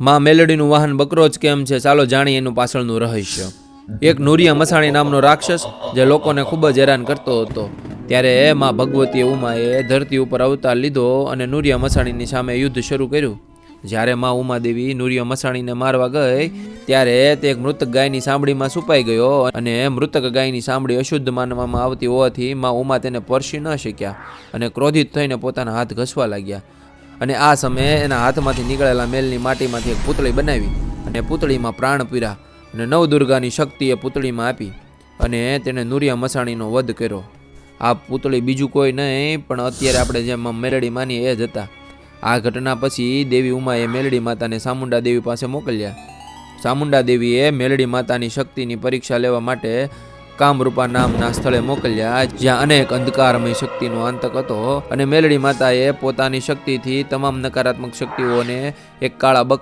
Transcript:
માં મેલડીનું વાહન બકરો જ કેમ છે, ચાલો જાણીએ એનું પાછળનું રહસ્ય. એક નુરિયા મસાણી નામનો રાક્ષસ જે લોકોને ખૂબ જ હેરાન કરતો હતો. ત્યારે માં ભગવતી ઉમાએ ધરતી ઉપર અવતાર લીધો અને નુરિયા મસાણીની સામે યુદ્ધ શરૂ કર્યું. જ્યારે માં ઉમાદેવી નુરિયા મસાણીને મારવા ગઈ ત્યારે તે એક મૃતક ગાયની સાંભળીમાં છુપાઈ ગયો અને મૃતક ગાયની સાંભળી અશુદ્ધ માનવામાં આવતી હોવાથી માં ઉમા તેને સ્પર્શી ન શક્યા અને ક્રોધિત થઈને પોતાના હાથ ઘસવા લાગ્યા. અને આ સમયે એના હાથમાંથી નીકળેલા મેલની માટીમાંથી એક પૂતળી બનાવી અને પૂતળીમાં પ્રાણ પીરા અને નવદુર્ગાની શક્તિએ પૂતળીમાં આપી અને તેને નુરિયા મસાણીનો વધ કર્યો. આ પૂતળી બીજું કોઈ નહીં પણ અત્યારે આપણે જેમ મેલડી માનીએ એ જ હતા. આ ઘટના પછી દેવી ઉમાએ મેલડી માતાને ચામુંડા દેવી પાસે મોકલ્યા. ચામુંડા દેવીએ મેલડી માતાની શક્તિની પરીક્ષા લેવા માટે કામરૂપા નામના સ્થળે મોકલ્યા, જ્યાં અનેક અંધકારમય શક્તિનો આતંક હતો અને મેલડી માતાએ પોતાની શક્તિથી તમામ નકારાત્મક શક્તિઓને એક કાળા બકરા